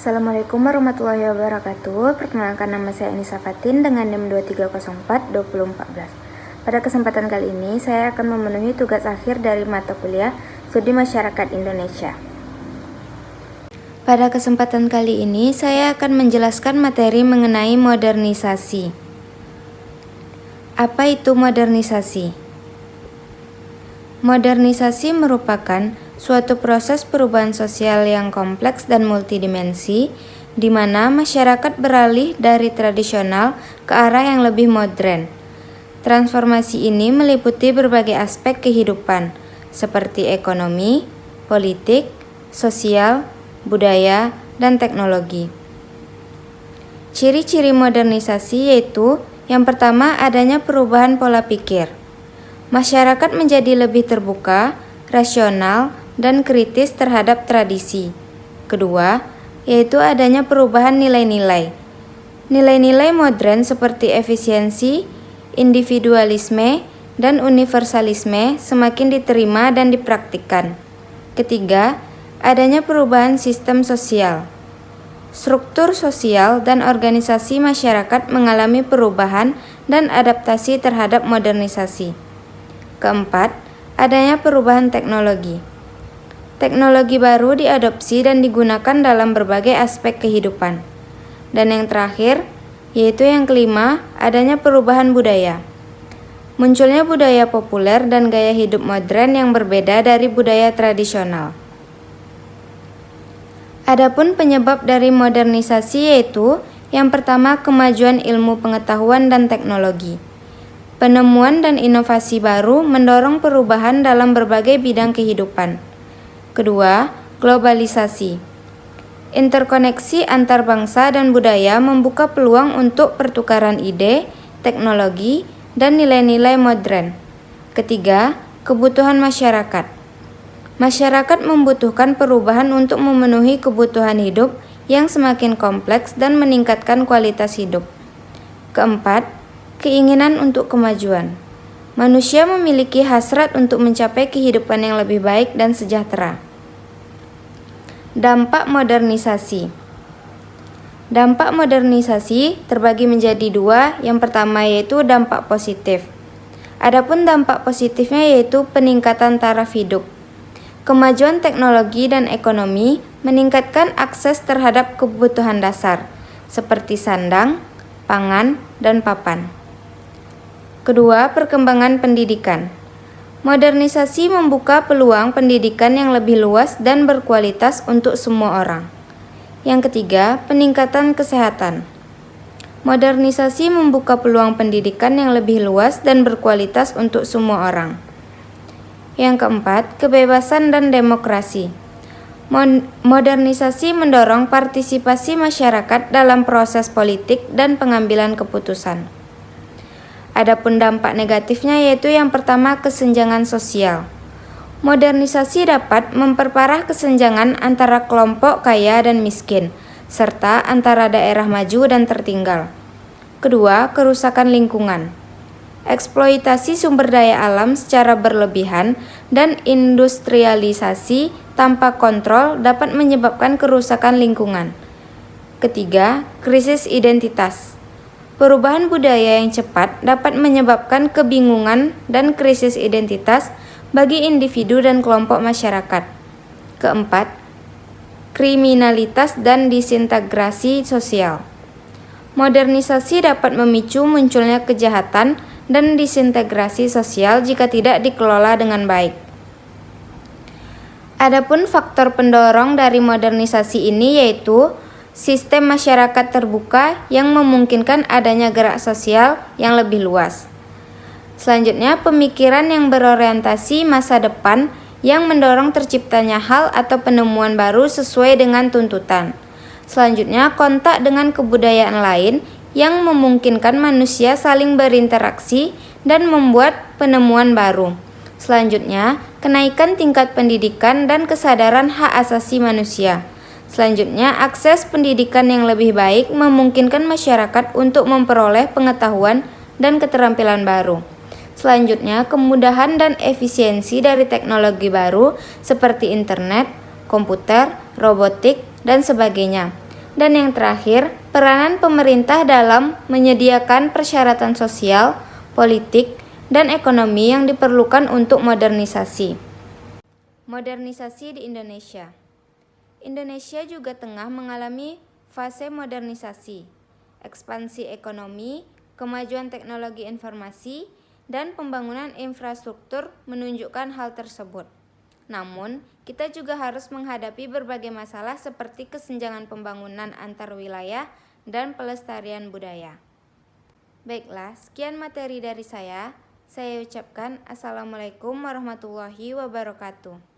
Assalamualaikum warahmatullahi wabarakatuh. Perkenalkan, nama saya Anissa Fatin dengan NIM 2304-2014. Pada kesempatan kali ini, saya akan memenuhi tugas akhir dari mata kuliah Studi Masyarakat Indonesia. Pada kesempatan kali ini, saya akan menjelaskan materi mengenai modernisasi. Apa itu modernisasi? Modernisasi merupakan suatu proses perubahan sosial yang kompleks dan multidimensi, di mana masyarakat beralih dari tradisional ke arah yang lebih modern. Transformasi ini meliputi berbagai aspek kehidupan, seperti ekonomi, politik, sosial, budaya, dan teknologi. Ciri-ciri modernisasi yaitu, yang pertama, adanya perubahan pola pikir. Masyarakat menjadi lebih terbuka, rasional, dan kritis terhadap tradisi. Kedua, yaitu adanya perubahan nilai-nilai. Nilai-nilai modern seperti efisiensi, individualisme, dan universalisme semakin diterima dan dipraktikkan. Ketiga, adanya perubahan sistem sosial. Struktur sosial dan organisasi masyarakat mengalami perubahan dan adaptasi terhadap modernisasi. Keempat, adanya perubahan teknologi. Teknologi baru diadopsi dan digunakan dalam berbagai aspek kehidupan. Dan yang terakhir, yaitu yang kelima, adanya perubahan budaya. Munculnya budaya populer dan gaya hidup modern yang berbeda dari budaya tradisional. Adapun penyebab dari modernisasi yaitu, yang pertama, kemajuan ilmu pengetahuan dan teknologi. Penemuan dan inovasi baru mendorong perubahan dalam berbagai bidang kehidupan. Kedua, globalisasi. Interkoneksi antar bangsa dan budaya membuka peluang untuk pertukaran ide, teknologi, dan nilai-nilai modern. Ketiga, kebutuhan masyarakat. Masyarakat membutuhkan perubahan untuk memenuhi kebutuhan hidup yang semakin kompleks dan meningkatkan kualitas hidup. Keempat, keinginan untuk kemajuan. Manusia memiliki hasrat untuk mencapai kehidupan yang lebih baik dan sejahtera. Dampak modernisasi. Dampak modernisasi terbagi menjadi dua. Yang pertama yaitu dampak positif. Adapun dampak positifnya yaitu peningkatan taraf hidup. Kemajuan teknologi dan ekonomi meningkatkan akses terhadap kebutuhan dasar, seperti sandang, pangan, dan papan. Kedua, perkembangan pendidikan. Modernisasi membuka peluang pendidikan yang lebih luas dan berkualitas untuk semua orang. Yang ketiga, peningkatan kesehatan. Modernisasi membuka peluang pendidikan yang lebih luas dan berkualitas untuk semua orang. Yang keempat, kebebasan dan demokrasi. Modernisasi mendorong partisipasi masyarakat dalam proses politik dan pengambilan keputusan. Adapun dampak negatifnya yaitu yang pertama, kesenjangan sosial. Modernisasi dapat memperparah kesenjangan antara kelompok kaya dan miskin, serta antara daerah maju dan tertinggal. Kedua, kerusakan lingkungan. Eksploitasi sumber daya alam secara berlebihan dan industrialisasi tanpa kontrol dapat menyebabkan kerusakan lingkungan. Ketiga, krisis identitas. Perubahan budaya yang cepat dapat menyebabkan kebingungan dan krisis identitas bagi individu dan kelompok masyarakat. Keempat, kriminalitas dan disintegrasi sosial. Modernisasi dapat memicu munculnya kejahatan dan disintegrasi sosial jika tidak dikelola dengan baik. Adapun faktor pendorong dari modernisasi ini yaitu sistem masyarakat terbuka yang memungkinkan adanya gerak sosial yang lebih luas. Selanjutnya, pemikiran yang berorientasi masa depan yang mendorong terciptanya hal atau penemuan baru sesuai dengan tuntutan. Selanjutnya, kontak dengan kebudayaan lain yang memungkinkan manusia saling berinteraksi dan membuat penemuan baru. Selanjutnya, kenaikan tingkat pendidikan dan kesadaran hak asasi manusia. Selanjutnya, akses pendidikan yang lebih baik memungkinkan masyarakat untuk memperoleh pengetahuan dan keterampilan baru. Selanjutnya, kemudahan dan efisiensi dari teknologi baru seperti internet, komputer, robotik, dan sebagainya. Dan yang terakhir, peranan pemerintah dalam menyediakan persyaratan sosial, politik, dan ekonomi yang diperlukan untuk modernisasi. Modernisasi di Indonesia. Indonesia juga tengah mengalami fase modernisasi, ekspansi ekonomi, kemajuan teknologi informasi, dan pembangunan infrastruktur menunjukkan hal tersebut. Namun, kita juga harus menghadapi berbagai masalah seperti kesenjangan pembangunan antar wilayah dan pelestarian budaya. Baiklah, sekian materi dari saya. Saya ucapkan Assalamualaikum warahmatullahi wabarakatuh.